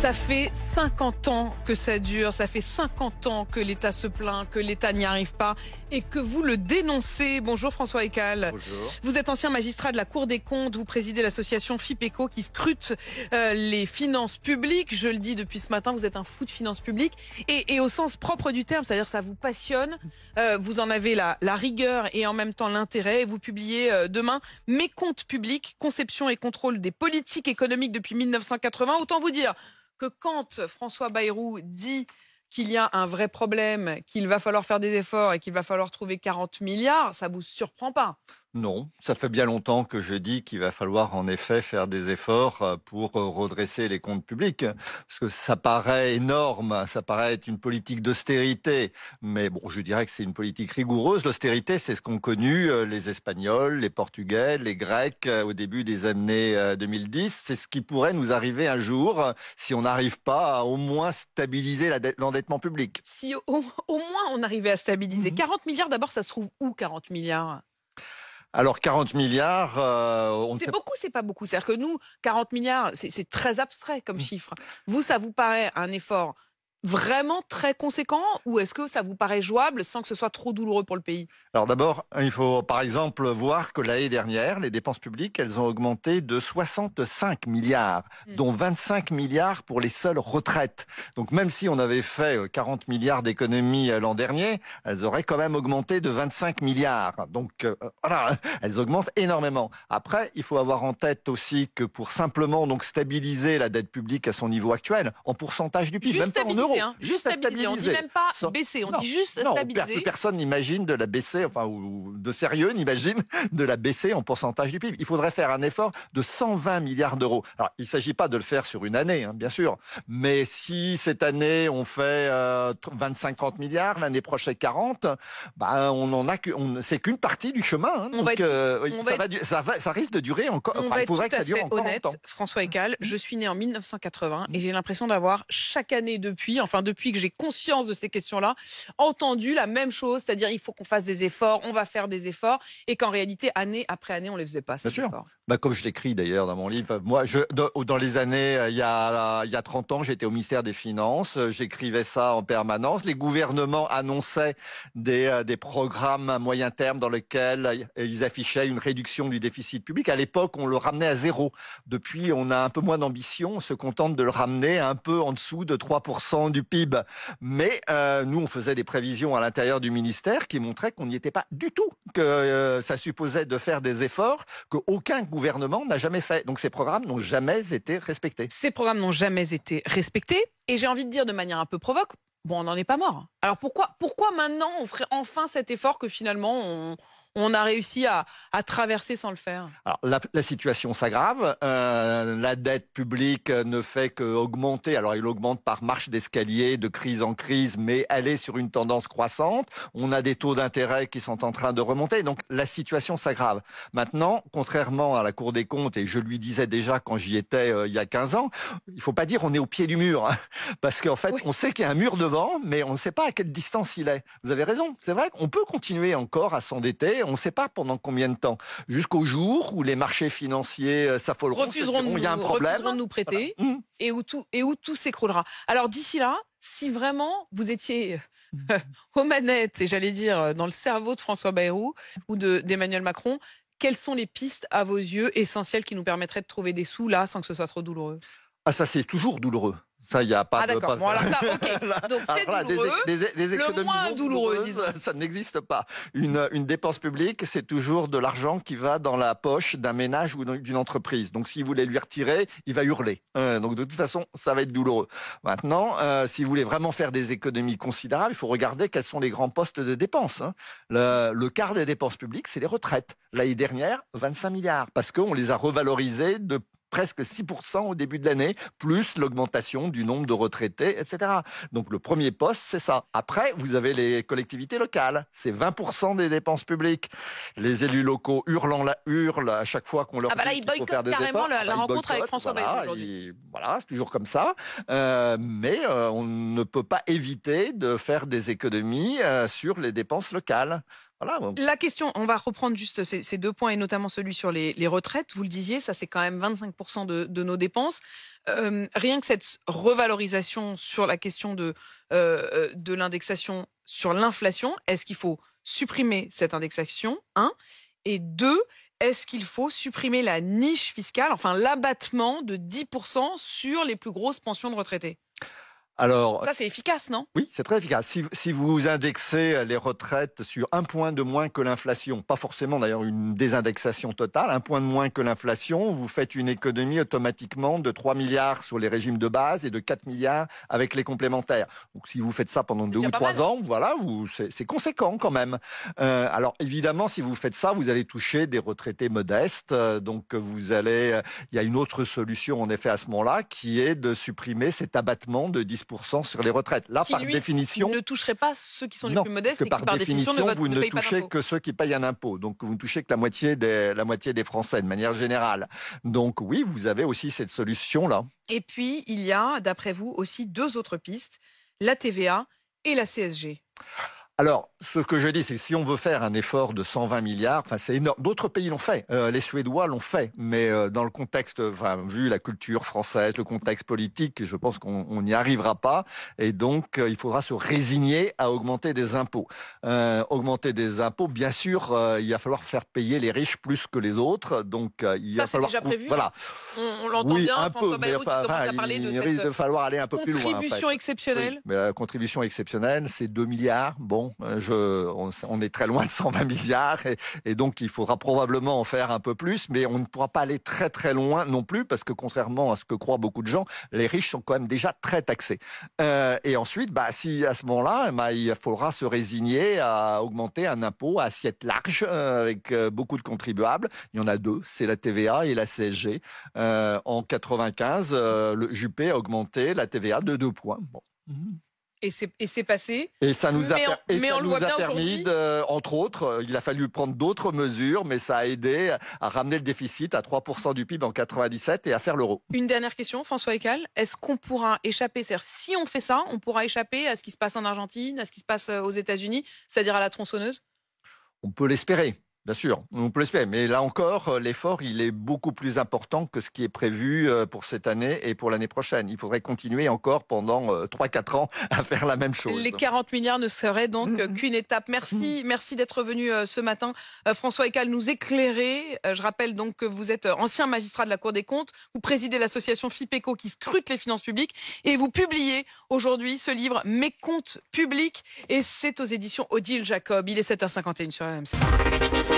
Ça fait 50 ans que ça dure, ça fait 50 ans que l'État se plaint, que l'État n'y arrive pas et que vous le dénoncez. Bonjour François Ekal. Bonjour. Vous êtes ancien magistrat de la Cour des comptes, vous présidez l'association FIPECO qui scrute les finances publiques. Je le dis depuis ce matin, vous êtes un fou de finances publiques et au sens propre du terme, c'est-à-dire ça vous passionne, vous en avez la rigueur et en même temps l'intérêt. Vous publiez demain Mes comptes publics, conception et contrôle des politiques économiques depuis 1980. Autant vous dire que quand François Bayrou dit qu'il y a un vrai problème, qu'il va falloir faire des efforts et qu'il va falloir trouver 40 milliards, ça vous surprend pas? Non, ça fait bien longtemps que je dis qu'il va falloir en effet faire des efforts pour redresser les comptes publics. Parce que ça paraît énorme, ça paraît être une politique d'austérité. Mais bon, je dirais que c'est une politique rigoureuse. L'austérité, c'est ce qu'ont connu les Espagnols, les Portugais, les Grecs au début des années 2010. C'est ce qui pourrait nous arriver un jour si on n'arrive pas à au moins stabiliser l'endettement public. Si au moins on arrivait à stabiliser. 40 milliards, d'abord, ça se trouve où 40 milliards? Alors 40 milliards, c'est beaucoup, c'est pas beaucoup. C'est-à-dire que nous, 40 milliards, c'est très abstrait comme chiffre. Vous, ça vous paraît un effort vraiment très conséquent ou est-ce que ça vous paraît jouable sans que ce soit trop douloureux pour le pays? Alors d'abord, il faut par exemple voir que l'année dernière, les dépenses publiques, elles ont augmenté de 65 milliards, dont 25 milliards pour les seules retraites. Donc même si on avait fait 40 milliards d'économies l'an dernier, elles auraient quand même augmenté de 25 milliards. Donc voilà, elles augmentent énormément. Après, il faut avoir en tête aussi que pour simplement donc stabiliser la dette publique à son niveau actuel, en pourcentage du PIB, Juste même pas en stabiliser, euros, juste stabiliser. On dit même pas baisser, on dit juste stabiliser. Plus personne n'imagine de la baisser, enfin, ou de sérieux n'imagine de la baisser en pourcentage du PIB. Il faudrait faire un effort de 120 milliards d'euros. Alors, il ne s'agit pas de le faire sur une année, hein, bien sûr. Mais si cette année, on fait 25-30 milliards, l'année prochaine 40, bah, c'est qu'une partie du chemin. Hein. Ça risque de durer encore. On va il faudrait que ça dure encore honnête, longtemps. François Ekal, je suis né en 1980 et j'ai l'impression d'avoir chaque année depuis que j'ai conscience de ces questions-là, entendu la même chose, c'est-à-dire il faut qu'on fasse des efforts, on va faire des efforts, et qu'en réalité, année après année, on ne les faisait pas, ces efforts. Bah, comme je l'écris d'ailleurs dans mon livre, moi, dans les années, il y a 30 ans, j'étais au ministère des Finances, j'écrivais ça en permanence. Les gouvernements annonçaient des programmes à moyen terme dans lesquels ils affichaient une réduction du déficit public. À l'époque, on le ramenait à zéro. Depuis, on a un peu moins d'ambition, on se contente de le ramener un peu en dessous de 3% du PIB. Mais nous, on faisait des prévisions à l'intérieur du ministère qui montraient qu'on n'y était pas du tout, que ça supposait de faire des efforts qu'aucun gouvernement n'a jamais fait. Donc ces programmes n'ont jamais été respectés. Ces programmes n'ont jamais été respectés. Et j'ai envie de dire de manière un peu provoque, bon, on n'en est pas mort. Alors pourquoi maintenant on ferait enfin cet effort que finalement on a réussi à traverser sans le faire? Alors, la situation s'aggrave. La dette publique ne fait qu'augmenter. Alors, elle augmente par marche d'escalier, de crise en crise, mais elle est sur une tendance croissante. On a des taux d'intérêt qui sont en train de remonter. Donc, la situation s'aggrave. Maintenant, contrairement à la Cour des comptes, et je lui disais déjà quand j'y étais il y a 15 ans, il ne faut pas dire on est au pied du mur. Hein, parce qu'en fait, on sait qu'il y a un mur devant, mais on ne sait pas à quelle distance il est. Vous avez raison. C'est vrai qu'on peut continuer encore à s'endetter. On ne sait pas pendant combien de temps. Jusqu'au jour où les marchés financiers s'affoleront, il y a un problème. Refuseront de nous prêter, voilà. et où tout s'écroulera. Alors d'ici là, si vraiment vous étiez aux manettes, et j'allais dire dans le cerveau de François Bayrou ou d'Emmanuel Macron, quelles sont les pistes à vos yeux essentielles qui nous permettraient de trouver des sous là sans que ce soit trop douloureux? Ah, ça c'est toujours douloureux. Ça, il n'y a pas de... d'accord. Bon, alors ça, ok. Donc c'est douloureux. Des le moins douloureux, disons. Ça n'existe pas. Une dépense publique, c'est toujours de l'argent qui va dans la poche d'un ménage ou d'une entreprise. Donc, si vous voulez lui retirer, il va hurler. Donc, de toute façon, ça va être douloureux. Maintenant, si vous voulez vraiment faire des économies considérables, il faut regarder quels sont les grands postes de dépenses. Le quart des dépenses publiques, c'est les retraites. L'année dernière, 25 milliards. Parce qu'on les a revalorisées de presque 6% au début de l'année, plus l'augmentation du nombre de retraités, etc. Donc le premier poste, c'est ça. Après, vous avez les collectivités locales. C'est 20% des dépenses publiques. Les élus locaux hurlent à chaque fois qu'on leur dit qu'il faut faire des efforts. Ils boycottent carrément la rencontre avec François Bayrou aujourd'hui. Voilà, c'est toujours comme ça. Mais on ne peut pas éviter de faire des économies sur les dépenses locales. Voilà. Voilà. La question, on va reprendre juste ces 2 points et notamment celui sur les retraites. Vous le disiez, ça c'est quand même 25% de nos dépenses. Rien que cette revalorisation sur la question de l'indexation sur l'inflation, est-ce qu'il faut supprimer cette indexation, 1, et 2, est-ce qu'il faut supprimer la niche fiscale, enfin l'abattement de 10% sur les plus grosses pensions de retraités? Alors, Ça, c'est efficace, non? oui, c'est très efficace. Si vous indexez les retraites sur 1 point de moins que l'inflation, pas forcément d'ailleurs une désindexation totale, 1 point de moins que l'inflation, vous faites une économie automatiquement de 3 milliards sur les régimes de base et de 4 milliards avec les complémentaires. Donc si vous faites ça pendant 2 ou 3 ans, voilà, c'est conséquent quand même. Alors évidemment, si vous faites ça, vous allez toucher des retraités modestes. Donc il y a une autre solution en effet à ce moment-là, qui est de supprimer cet abattement de 10% sur les retraites. Là, Qui, par lui, définition, ne toucherait pas ceux qui sont les non, plus modestes parce et que qui, par par définition, vous ne payent pas touchez d'impôt. que ceux qui payent un impôt. Donc, vous ne touchez que la moitié des Français de manière générale. Donc, oui, vous avez aussi cette solution-là. Et puis, il y a, d'après vous, aussi 2 autres pistes, la TVA et la CSG. Alors, ce que je dis, c'est que si on veut faire un effort de 120 milliards, enfin, c'est énorme. D'autres pays l'ont fait. Les Suédois l'ont fait. Mais dans le contexte, vu la culture française, le contexte politique, je pense qu'on n'y arrivera pas. Et donc, il faudra se résigner à augmenter des impôts. Augmenter des impôts, bien sûr, il va falloir faire payer les riches plus que les autres. Donc, il va falloir... Ça, c'est déjà prévu. Voilà. On l'entend oui, bien, un François peu, mais Bayrou qui commence à parler de il risque de cette falloir aller un peu plus loin. contribution exceptionnelle. Oui, mais la contribution exceptionnelle, c'est 2 milliards. Bon, on est très loin de 120 milliards et donc il faudra probablement en faire un peu plus, mais on ne pourra pas aller très très loin non plus parce que contrairement à ce que croient beaucoup de gens, les riches sont quand même déjà très taxés. Et ensuite, si à ce moment-là, il faudra se résigner à augmenter un impôt à assiette large avec beaucoup de contribuables. Il y en a 2, c'est la TVA et la CSG. En 95, le Juppé a augmenté la TVA de 2 points. Bon. Et c'est passé. Et ça nous a, on le voit bien permis, entre autres, il a fallu prendre d'autres mesures, mais ça a aidé à ramener le déficit à 3% du PIB en 97 et à faire l'euro. Une dernière question, François Ekal. Est-ce qu'on pourra échapper, c'est-à-dire si on fait ça, on pourra échapper à ce qui se passe en Argentine, à ce qui se passe aux États-Unis, c'est-à-dire à la tronçonneuse? On peut l'espérer. Bien sûr, on peut l'espérer. Mais là encore, l'effort, il est beaucoup plus important que ce qui est prévu pour cette année et pour l'année prochaine. Il faudrait continuer encore pendant 3-4 ans à faire la même chose. Les 40 milliards ne seraient donc qu'une étape. Merci d'être venu ce matin, François Ekal, nous éclairer. Je rappelle donc que vous êtes ancien magistrat de la Cour des comptes. Vous présidez l'association FIPECO qui scrute les finances publiques et vous publiez aujourd'hui ce livre Mes comptes publics et c'est aux éditions Odile Jacob. Il est 7h51 sur RMC.